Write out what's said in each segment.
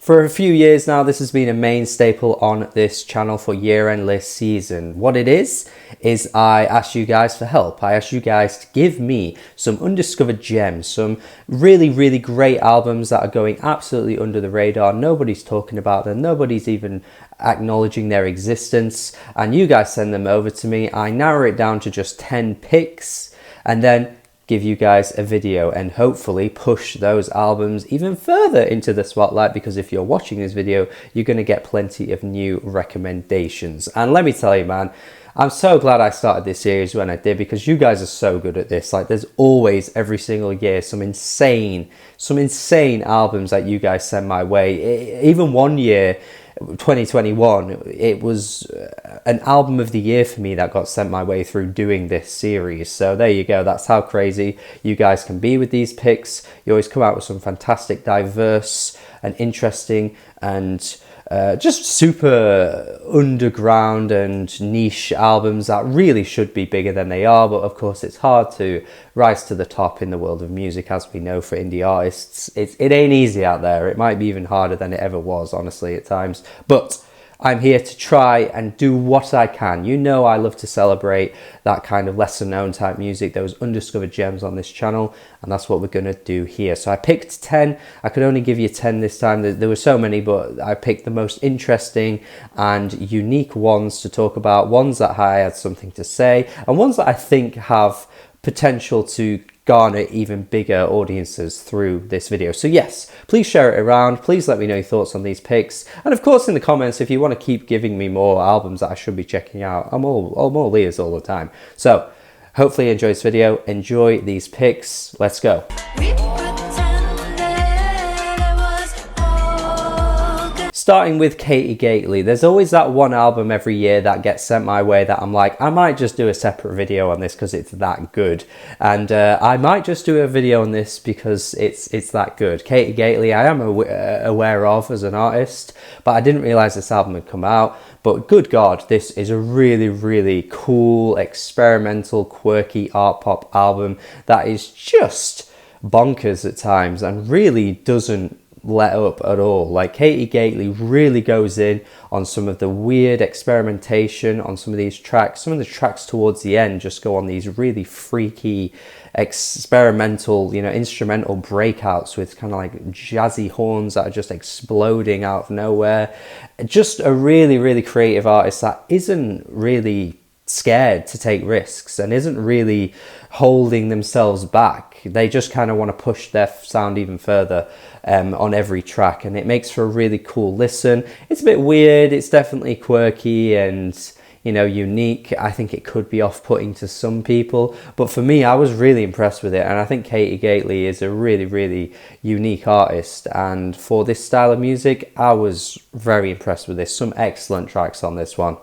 For a few years now, this has been a main staple on this channel for year-end list season. What it is I ask you guys for help. I ask you guys to give me some undiscovered gems, some really, really great albums that are going absolutely under the radar. Nobody's talking about them. Nobody's even acknowledging their existence. And you guys send them over to me. I narrow it down to just 10 picks and then give you guys a video and hopefully push those albums even further into the spotlight, because if you're watching this video, you're going to get plenty of new recommendations. And let me tell you, man, I'm so glad I started this series when I did, because you guys are so good at this. Like, there's always, every single year, some insane albums that you guys send my way. Even one year, 2021, it was an album of the year for me that got sent my way through doing this series. So there you go. That's how crazy you guys can be with these picks. You always come out with some fantastic, diverse and interesting and just super underground and niche albums that really should be bigger than they are. But of course, it's hard to rise to the top in the world of music, as we know, for indie artists. It ain't easy out there. It might be even harder than it ever was, honestly, at times. But I'm here to try and do what I can. You know, I love to celebrate that kind of lesser known type music, those undiscovered gems on this channel, and that's what we're going to do here. So I picked 10. I could only give you 10 this time. There were so many, but I picked the most interesting and unique ones to talk about, ones that I had something to say, and ones that I think have potential to garner even bigger audiences through this video. So yes, please share it around. Please let me know your thoughts on these picks, and of course in the comments if you want to keep giving me more albums that I should be checking out. I'm all ears all the time. So hopefully you enjoy this video, enjoy these picks. Let's go. Starting with Katy Gately, there's always that one album every year that gets sent my way that I'm like, I might just do a separate video on this because it's that good. And I might just do a video on this because it's that good. Katy Gately, I am aware of as an artist, but I didn't realize this album had come out. But good God, this is a really, really cool, experimental, quirky art pop album that is just bonkers at times and really doesn't let up at all. Like, Katy Gately really goes in on some of the weird experimentation on some of these tracks. Some of the tracks towards the end just go on these really freaky experimental, instrumental breakouts with kind of like jazzy horns that are just exploding out of nowhere. Just a really, really creative artist that isn't really scared to take risks and isn't really holding themselves back. They just kind of want to push their sound even further on every track, and it makes for a really cool listen. It's a bit weird, it's definitely quirky and unique. I think it could be off-putting to some people, but for me, I was really impressed with it, and I think Katy Gately is a really, really unique artist, and for this style of music, I was very impressed with this. Some excellent tracks on this one.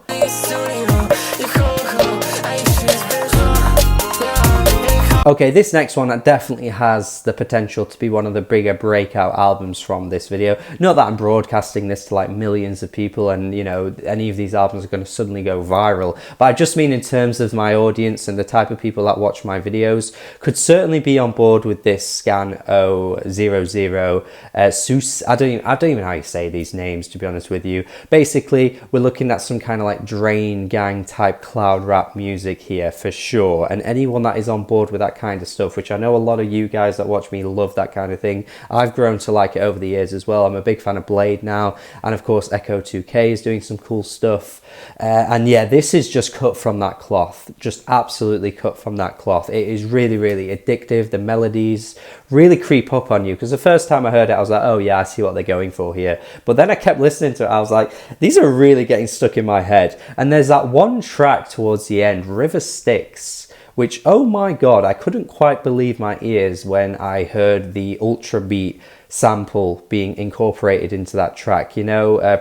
Okay, this next one definitely has the potential to be one of the bigger breakout albums from this video. Not that I'm broadcasting this to like millions of people and, any of these albums are going to suddenly go viral. But I just mean in terms of my audience and the type of people that watch my videos could certainly be on board with this Scano 00 Sus. I don't even know how you say these names, to be honest with you. Basically, we're looking at some kind of like Drain Gang type cloud rap music here for sure. And anyone that is on board with that kind of stuff, which I know a lot of you guys that watch me love that kind of thing. I've grown to like it over the years as well. I'm a big fan of Blade now, and of course Echo 2K is doing some cool stuff. And yeah, this is just cut from that cloth, just absolutely cut from that cloth. It is really, really addictive. The melodies really creep up on you, because the first time I heard it I was like, oh yeah, I see what they're going for here. But then I kept listening to it, I was like, these are really getting stuck in my head. And there's that one track towards the end, River Styx, which, oh my God, I couldn't quite believe my ears when I heard the Ultra Beat sample being incorporated into that track.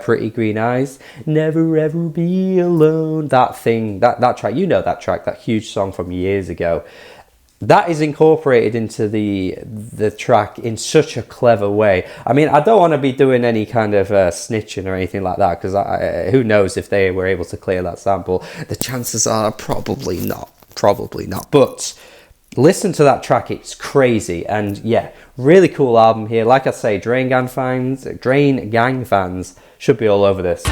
Pretty Green Eyes, Never Ever Be Alone, that thing, that track, that track, that huge song from years ago. That is incorporated into the track in such a clever way. I mean, I don't want to be doing any kind of snitching or anything like that, because who knows if they were able to clear that sample. The chances are probably not. But listen to that track, it's crazy. And yeah, really cool album here. Like I say, Drain Gang fans should be all over this.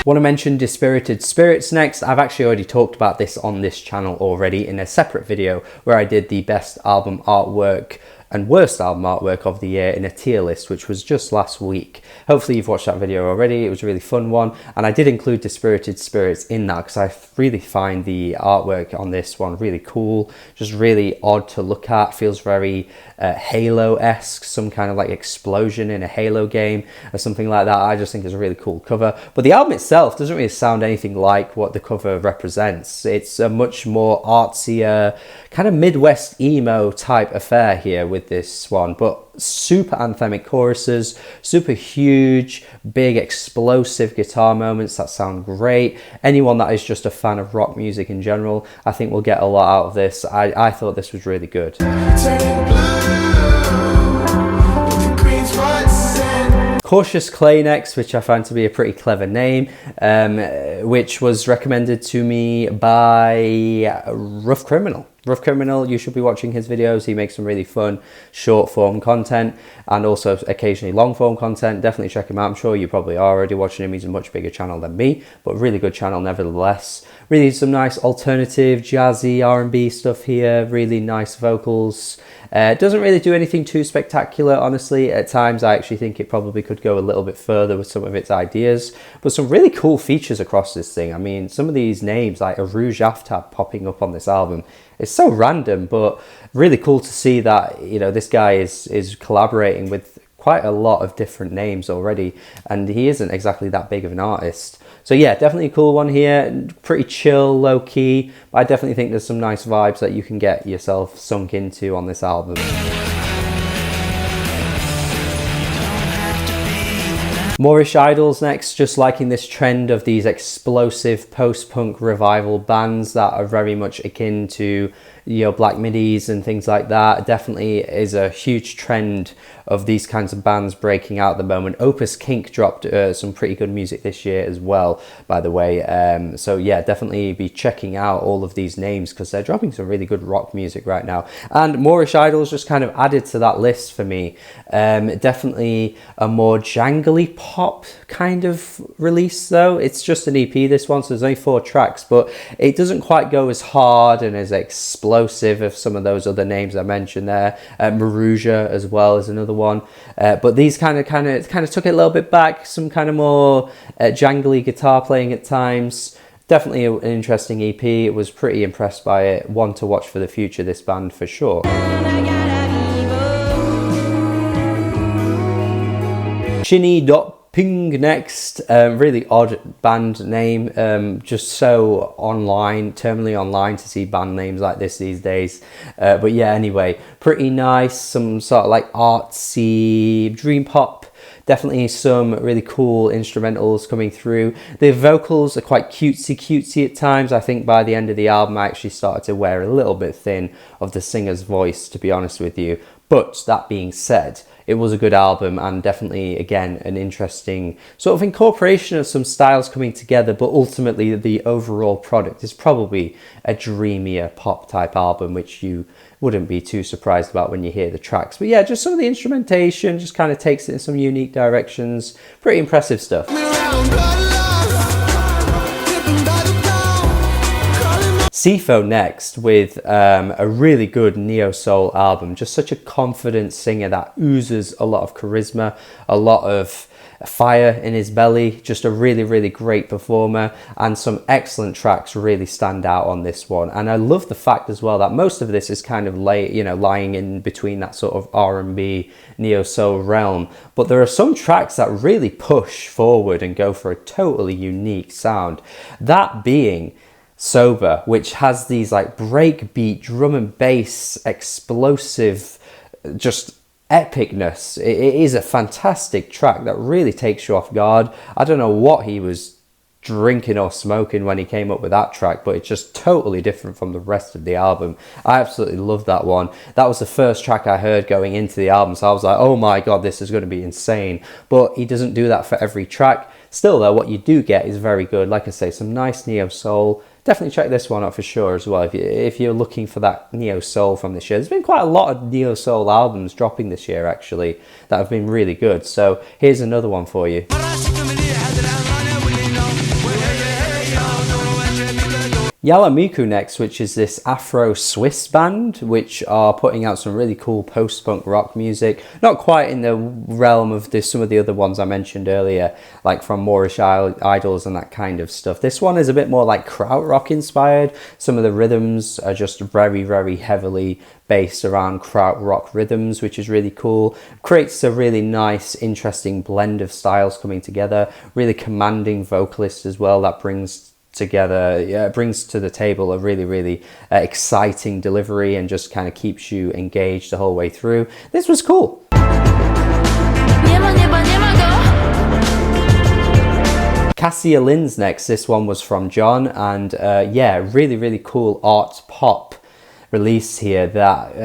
Want to mention Dispirited Spirits next. I've actually already talked about this on this channel already in a separate video where I did the best album artwork and worst album artwork of the year in a tier list, which was just last week. Hopefully you've watched that video already. It was a really fun one, and I did include Dispirited Spirits in that because I really find the artwork on this one really cool, just really odd to look at, feels very Halo-esque, some kind of like explosion in a Halo game or something like that. I just think it's a really cool cover, but the album itself doesn't really sound anything like what the cover represents. It's a much more artsier, kind of Midwest emo type affair here with this one, but super anthemic choruses, super huge, big, explosive guitar moments that sound great. Anyone that is just a fan of rock music in general, I think will get a lot out of this. I thought this was really good. Cautious Clay next, which I find to be a pretty clever name, which was recommended to me by Rough Criminal. Rough Criminal, you should be watching his videos. He makes some really fun short form content and also occasionally long form content. Definitely check him out. I'm sure you probably are already watching him. He's a much bigger channel than me, but really good channel nevertheless. Really some nice alternative jazzy R&B stuff here. Really nice vocals. Doesn't really do anything too spectacular, honestly. At times I actually think it probably could go a little bit further with some of its ideas, but some really cool features across this thing. I mean, some of these names like Arouge Aftab popping up on this album, it's so random, but really cool to see that, you know, this guy is collaborating with quite a lot of different names already, and he isn't exactly that big of an artist. So yeah, definitely a cool one here. Pretty chill, low key, but I definitely think there's some nice vibes that you can get yourself sunk into on this album. Moreish Idols next, just liking this trend of these explosive post-punk revival bands that are very much akin to, you know, Black Midis and things like that. Definitely is a huge trend of these kinds of bands breaking out at the moment. Opus Kink dropped some pretty good music this year as well, by the way. So yeah, definitely be checking out all of these names because they're dropping some really good rock music right now. And Moreish Idols just kind of added to that list for me. Definitely a more jangly pop kind of release though. It's just an EP, this one, so there's only 4 tracks, but it doesn't quite go as hard and as explosive as some of those other names I mentioned there. Maruja as well is another one, but these kind of took it a little bit back. Some kind of more jangly guitar playing at times. Definitely an interesting EP. I was pretty impressed by it. One to watch for the future, this band for sure. Chini.png next, really odd band name, just so online, terminally online to see band names like this these days, but yeah, anyway, pretty nice, some sort of like artsy dream pop. Definitely some really cool instrumentals coming through. The vocals are quite cutesy at times. I think by the end of the album I actually started to wear a little bit thin of the singer's voice, to be honest with you. But that being said, it was a good album and definitely, again, an interesting sort of incorporation of some styles coming together, but ultimately the overall product is probably a dreamier pop type album, which you wouldn't be too surprised about when you hear the tracks. But yeah, just some of the instrumentation just kind of takes it in some unique directions. Pretty impressive stuff. SIPHO next with a really good neo-soul album. Just such a confident singer that oozes a lot of charisma, a lot of fire in his belly. Just a really great performer, and some excellent tracks really stand out on this one. And I love the fact as well that most of this is kind of lying in between that sort of R&B neo-soul realm, but there are some tracks that really push forward and go for a totally unique sound. That being Sober, which has these like breakbeat drum and bass explosive just epicness. It is a fantastic track that really takes you off guard. I don't know what he was drinking or smoking when he came up with that track, but it's just totally different from the rest of the album. I absolutely love that one. That was the first track I heard going into the album, so I was like, oh my god, this is going to be insane. But he doesn't do that for every track. Still though, what you do get is very good. Like I say, some nice neo soul. Definitely check this one out for sure as well if you're looking for that neo soul from this year. There's been quite a lot of neo soul albums dropping this year actually that have been really good. So here's another one for you. Yalla Miku next, which is this Afro-Swiss band, which are putting out some really cool post-punk rock music. Not quite in the realm of some of the other ones I mentioned earlier, like from Moreish Idols and that kind of stuff. This one is a bit more like krautrock inspired. Some of the rhythms are just very, very heavily based around krautrock rhythms, which is really cool. Creates a really nice, interesting blend of styles coming together. Really commanding vocalist as well that brings to the table a really exciting delivery and just kind of keeps you engaged the whole way through. This was cool. Kasia Lins next. This one was from John, and yeah, really cool art pop release here that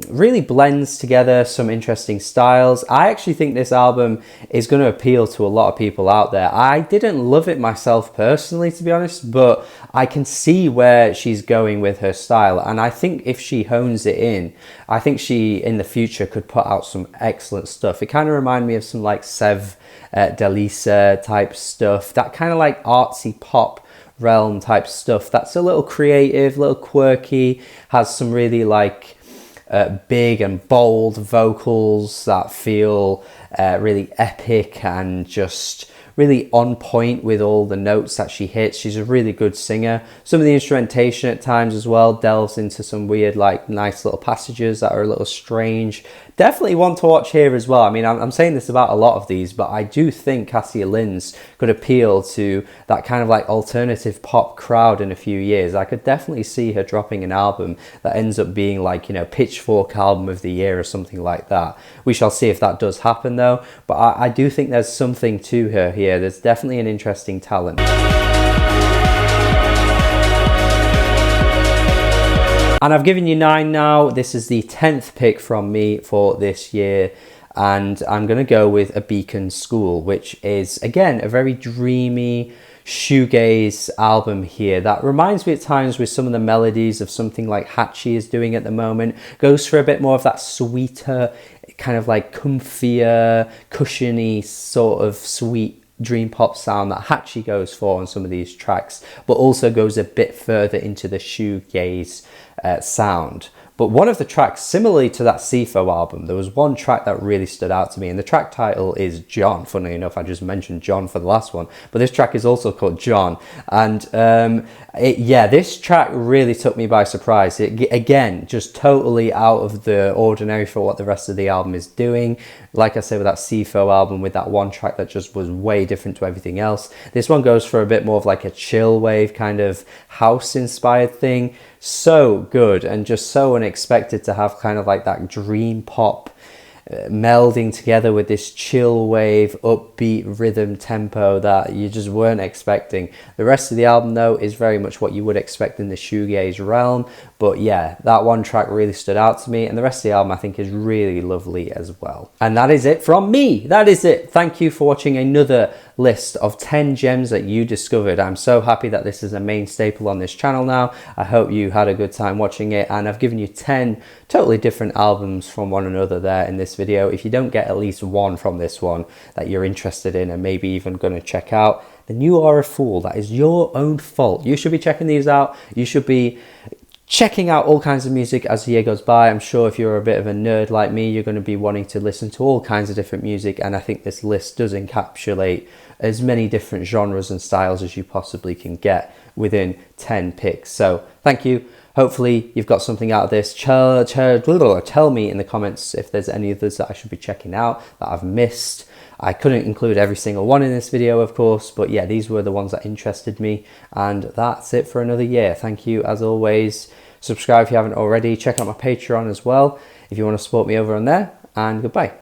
really blends together some interesting styles. I actually think this album is going to appeal to a lot of people out there. I didn't love it myself personally, to be honest, but I can see where she's going with her style, and I think if she hones it in, I think she in the future could put out some excellent stuff. It kind of reminded me of some like Sev Delisa type stuff, that kind of like artsy pop realm type stuff that's a little creative, a little quirky, has some really like big and bold vocals that feel really epic and just really on point with all the notes that she hits. She's a really good singer. Some of the instrumentation at times as well delves into some weird, like nice little passages that are a little strange. Definitely one to watch here as well. I mean, I'm saying this about a lot of these, but I do think Kasia Lins could appeal to that kind of like alternative pop crowd in a few years. I could definitely see her dropping an album that ends up being like, you know, Pitchfork album of the year or something like that. We shall see if that does happen though, but I do think there's something to her here. There's definitely an interesting talent. And I've given you 9 now. This is the 10th pick from me for this year. And I'm going to go with A Beacon School, which is, again, a very dreamy shoegaze album here that reminds me at times with some of the melodies of something like Hachi is doing at the moment. Goes for a bit more of that sweeter, kind of like comfier, cushiony sort of sweet dream pop sound that Hachi goes for on some of these tracks, but also goes a bit further into the shoegaze sound. But one of the tracks, similarly to that SIPHO album, there was one track that really stood out to me, and the track title is John. Funnily enough, I just mentioned John for the last one, but this track is also called John. And yeah, this track really took me by surprise. Again, just totally out of the ordinary for what the rest of the album is doing. Like I said, with that SIPHO album, with that one track that just was way different to everything else. This one goes for a bit more of like a chill wave kind of house-inspired thing. So good and just so unexpected to have kind of like that dream pop melding together with this chill wave, upbeat rhythm tempo that you just weren't expecting. The rest of the album though is very much what you would expect in the shoegaze realm, but yeah, that one track really stood out to me, and the rest of the album I think is really lovely as well. And that is it from me. That is it. Thank you for watching another list of 10 gems that you discovered. I'm so happy that this is a main staple on this channel now. I hope you had a good time watching it, and I've given you 10 totally different albums from one another there in this video. If you don't get at least one from this one that you're interested in and maybe even going to check out, then you are a fool. That is your own fault. You should be checking these out. You should be checking out all kinds of music as the year goes by. I'm sure if you're a bit of a nerd like me, you're going to be wanting to listen to all kinds of different music, and I think this list does encapsulate as many different genres and styles as you possibly can get within 10 picks. So thank you. Hopefully you've got something out of this. Tell me in the comments if there's any others that I should be checking out that I've missed. I couldn't include every single one in this video, of course, but yeah, these were the ones that interested me, and that's it for another year. Thank you as always. Subscribe if you haven't already. Check out my Patreon as well if you want to support me over on there, and goodbye.